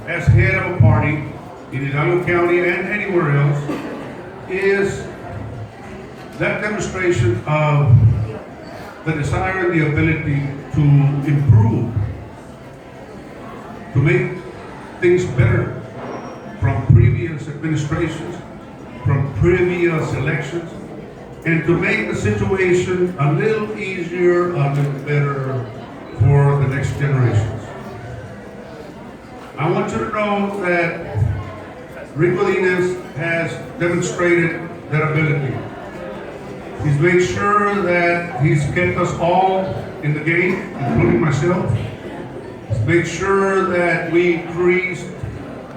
as head of a party in Hidalgo County and anywhere else is that demonstration of the desire and the ability to improve, to make things better from previous administrations, from previous elections, and to make the situation a little easier, a little better for the next generations. I want you to know that Rick Godinez has demonstrated that ability. He's made sure that he's kept us all in the game, including myself. He's made sure that we increased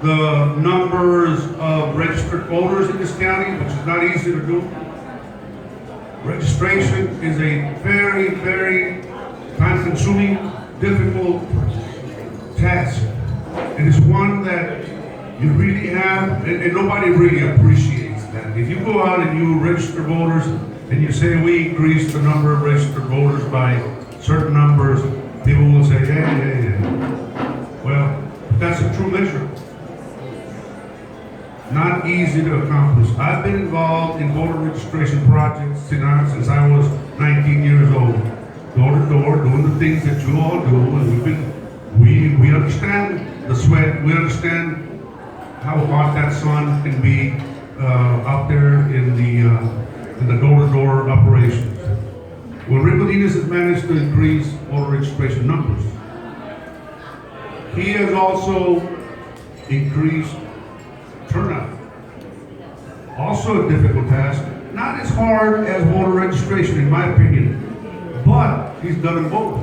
the numbers of registered voters in this county, which is not easy to do. Registration is a very, very time-consuming, difficult task. It is one that you really have, and nobody really appreciates that. If you go out and you register voters, and you say we increased the number of registered voters by certain numbers, people will say, yeah. Well, that's a true measure. Not easy to accomplish. I've been involved in voter registration projects since I was 19 years old. Door to door, doing the things that you all do, and we understand the sweat, we understand how hot that sun can be out there in the door-to-door operations. Well, Rick Godinez has managed to increase voter registration numbers. He has also increased turnout. Also a difficult task, not as hard as voter registration in my opinion, but he's done them both.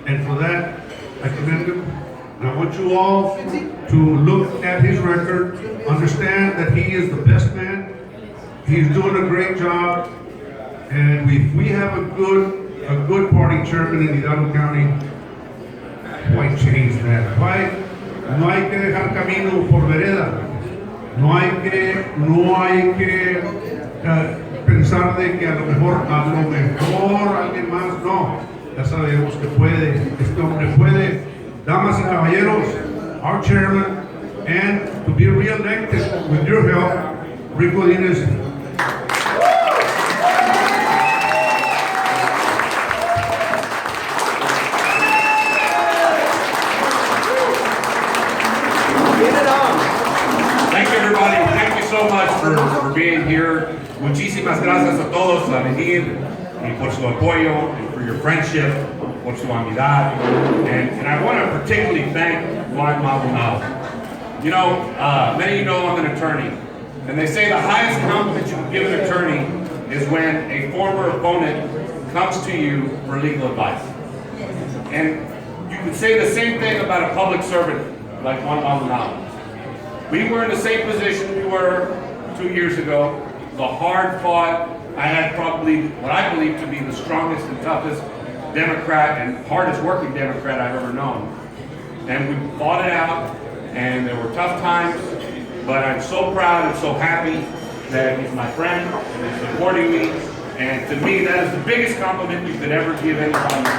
And for that, I commend him. And I want you all to look at his record, understand that he is the best man. He's doing a great job, and we have a good party chairman in Hidalgo County. Why change that? Why? No hay que dejar camino por vereda. No hay que pensar de que a lo mejor alguien más. No. Ya sabemos que puede. Este hombre puede. Damas y caballeros, our chairman, and to be re-elected with your help, Rick Godinez. Thank you, everybody. Thank you so much for being here. Muchísimas gracias a todos a venir y por su apoyo and for your friendship, por su amistad. And I want to particularly thank Juan Maldonado. You know, many of you know I'm an attorney, and they say the highest compliment you can give an attorney is when a former opponent comes to you for legal advice. And you could say the same thing about a public servant like Juan Maldonado. We were in the same position we were 2 years ago. The hard fought, I had probably what I believe to be the strongest and toughest Democrat and hardest working Democrat I've ever known. And we fought it out, and there were tough times, but I'm so proud and so happy that he's my friend and he's supporting me. And to me, that is the biggest compliment you could ever give anybody.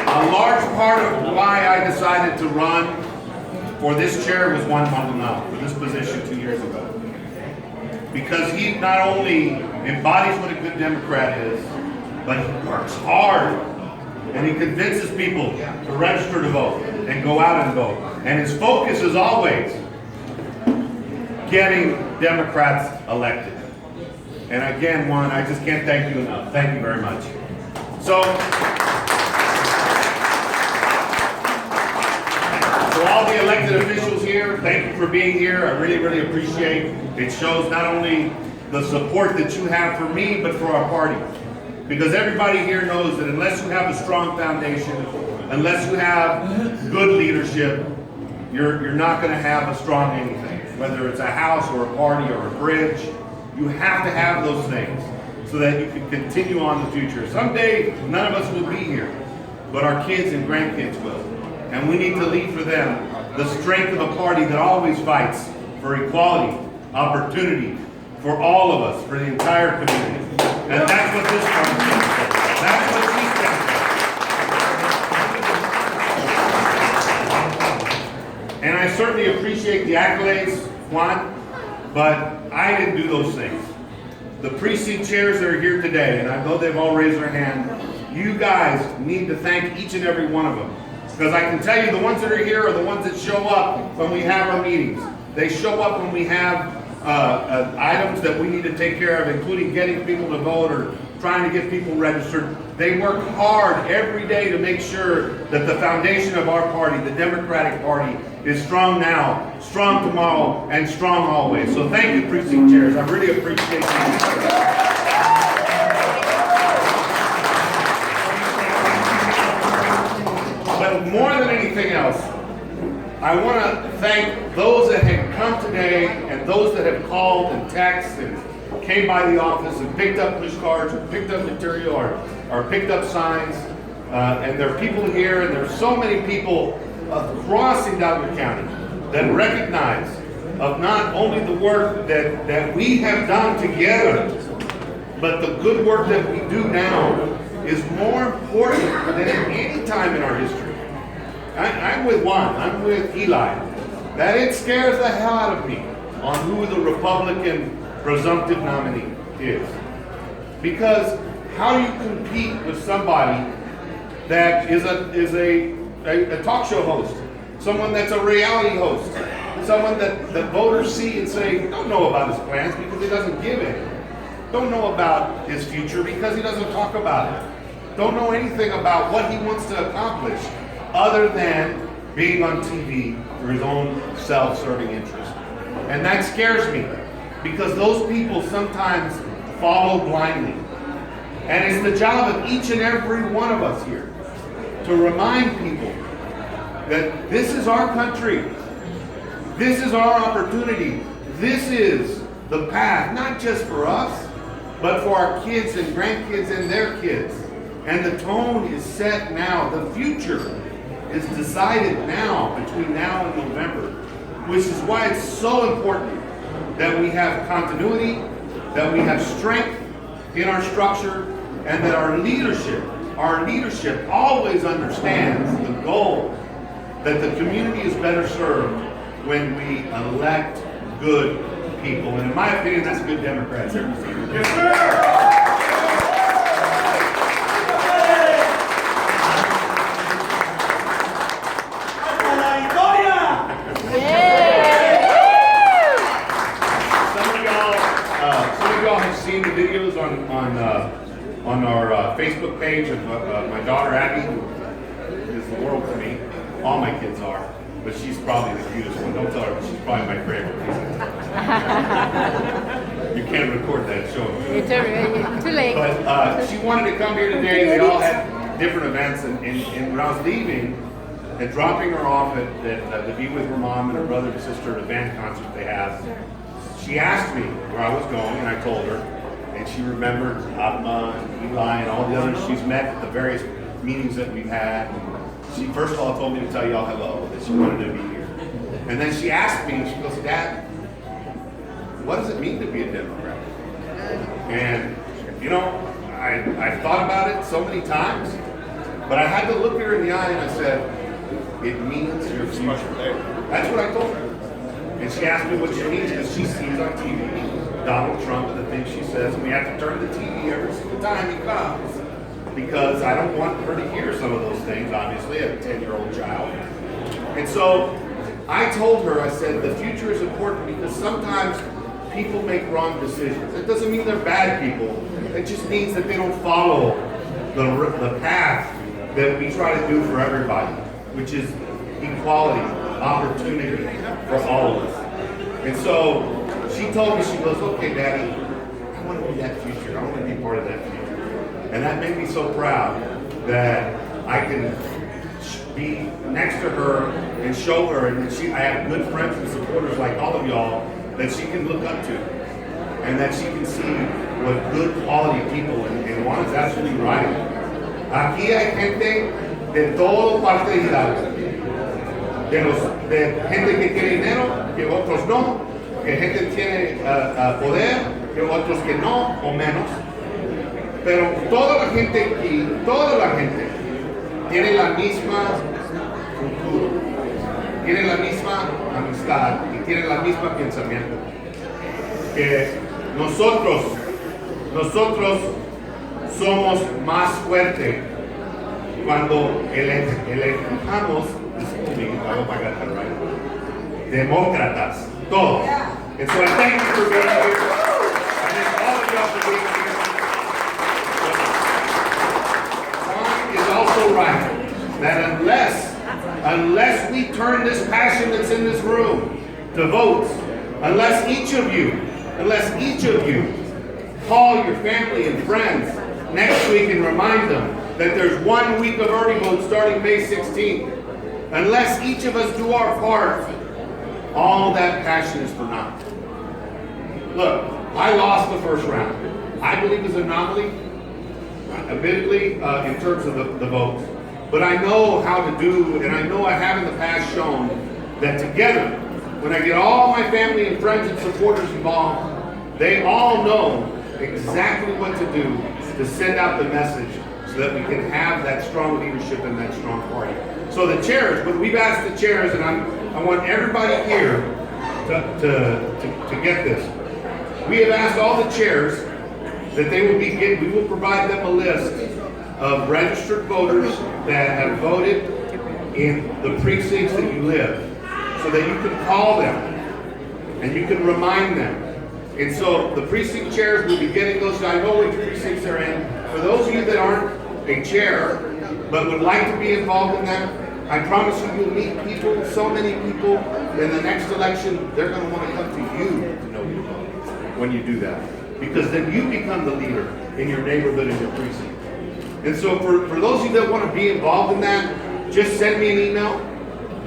A large part of why I decided to run for this chair was Juan Maldonado, for this position 2 years ago. Because he not only embodies what a good Democrat is, but he works hard and he convinces people to register to vote and go out and vote. And his focus is always getting Democrats elected. And again, Juan, I just can't thank you enough. Thank you very much. So all the elected officials here, thank you for being here. I really, really appreciate it. It shows not only the support that you have for me, but for our party. Because everybody here knows that unless you have a strong foundation, unless you have good leadership, you're not going to have a strong anything. Whether it's a house or a party or a bridge, you have to have those things so that you can continue on the future. Someday, none of us will be here, but our kids and grandkids will. And we need to leave for them the strength of a party that always fights for equality, opportunity, for all of us, for the entire community. And that's what this party is. appreciate the accolades, Juan, but I didn't do those things. The precinct chairs that are here today, and I know they've all raised their hand, you guys need to thank each and every one of them. Because I can tell you the ones that are here are the ones that show up when we have our meetings. They show up when we have items that we need to take care of, including getting people to vote or trying to get people registered. They work hard every day to make sure that the foundation of our party, the Democratic Party, is strong now, strong tomorrow, and strong always. So thank you, precinct chairs. I really appreciate you. But more than anything else, I want to thank those that have come today and those that have called and texted and came by the office and picked up push cards or picked up material or picked up signs. And there are people here, and there's so many people across Hidalgo County that recognize of not only the work that we have done together, but the good work that we do now is more important than at any time in our history. I'm with Juan, I'm with Eli, that it scares the hell out of me on who the Republican presumptive nominee is. Because how do you compete with somebody that is a talk show host, someone that's a reality host, someone that the voters see and say, don't know about his plans because he doesn't give any. Don't know about his future because he doesn't talk about it. Don't know anything about what he wants to accomplish other than being on TV for his own self-serving interest. And that scares me because those people sometimes follow blindly. And it's the job of each and every one of us here to remind people that this is our country. This is our opportunity. This is the path, not just for us, but for our kids and grandkids and their kids. And the tone is set now. The future is decided now, between now and November, which is why it's so important that we have continuity, that we have strength in our structure, and that our leadership always understands the goal that the community is better served when we elect good people. And in my opinion, that's good Democrats. Yes, sir! Seen the videos on our Facebook page of my daughter Abby, who is the world to me. All my kids are, but she's probably the cutest one. Don't tell her, but she's probably my favorite. You can't record that show. It's too late. But she wanted to come here today. They all had different events, and when I was leaving and dropping her off to be with her mom and her brother and sister at a band concert they have, she asked me where I was going, and I told her, and she remembered Atma and Eli and all the others she's met at the various meetings that we've had. She first of all told me to tell y'all hello, that she wanted to be here. And then she asked me, she goes, Dad, what does it mean to be a Democrat? And, you know, I thought about it so many times, but I had to look her in the eye and I said, it means your future. That's what I told her. And she asked me what she means because she sees on TV Donald Trump and the things she says, and we have to turn the TV every single time he comes because I don't want her to hear some of those things, obviously, as a 10-year-old child. And so I told her, I said, the future is important because sometimes people make wrong decisions. It doesn't mean they're bad people. It just means that they don't follow the path that we try to do for everybody, which is equality, opportunity for all of us. And so she told me, she goes, okay, Daddy, I want to be that future. I want to be part of that future. And that made me so proud that I can be next to her and show her, and that I have good friends and supporters like all of y'all that she can look up to, and that she can see what good quality people, and Juan is absolutely right. Aquí hay gente de todo parte de Hidalgo. De gente que tiene dinero, que otros no, que gente tiene poder, que otros que no, o menos. Pero toda la gente aquí, toda la gente, tiene la misma cultura, tiene la misma amistad y tienen la misma pensamiento. Que nosotros somos más fuertes cuando elegimos, demócratas, todos. And so I thank you for being here. I thank all of y'all for being here. Juan is also right that unless we turn this passion that's in this room to votes, unless each of you call your family and friends next week and remind them that there's 1 week of early vote starting May 16th. Unless each of us do our part, all that passion is for naught. Look, I lost the first round. I believe it's an anomaly, admittedly, in terms of the votes. But I know how to do, and I know I have in the past shown that together, when I get all my family and friends and supporters involved, they all know exactly what to do to send out the message so that we can have that strong leadership and that strong party. So the chairs, but we've asked the chairs, and I want everybody here to get this. We have asked all the chairs that we will provide them a list of registered voters that have voted in the precincts that you live, so that you can call them and you can remind them. And so the precinct chairs will be getting those. I know which precincts they're in. For those of you that aren't a chair but would like to be involved in that, I promise you'll meet people, so many people, in the next election, they're going to want to come to you to know your vote when you do that. Because then you become the leader in your neighborhood and your precinct. And so for those of you that want to be involved in that, just send me an email,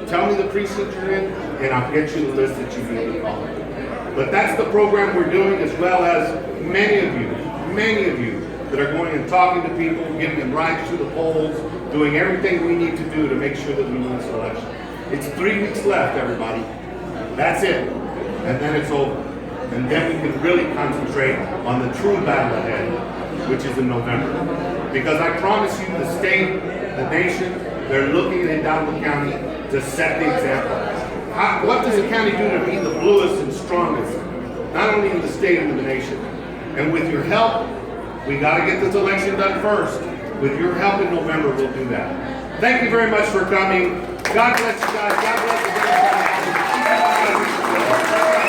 tell me the precinct you're in, and I'll get you the list that you need to call. But that's the program we're doing, as well as many of you that are going and talking to people, giving them rides to the polls, doing everything we need to do to make sure that we win this election. It's 3 weeks left, everybody. That's it. And then it's over. And then we can really concentrate on the true battle ahead, which is in November. Because I promise you, the state, the nation, they're looking at Hidalgo County to set the example. What does the county do to be the bluest and strongest? Not only in the state and in the nation. And with your help, we got to get this election done first. With your help in November, we'll do that. Thank you very much for coming. God bless you guys. God bless you.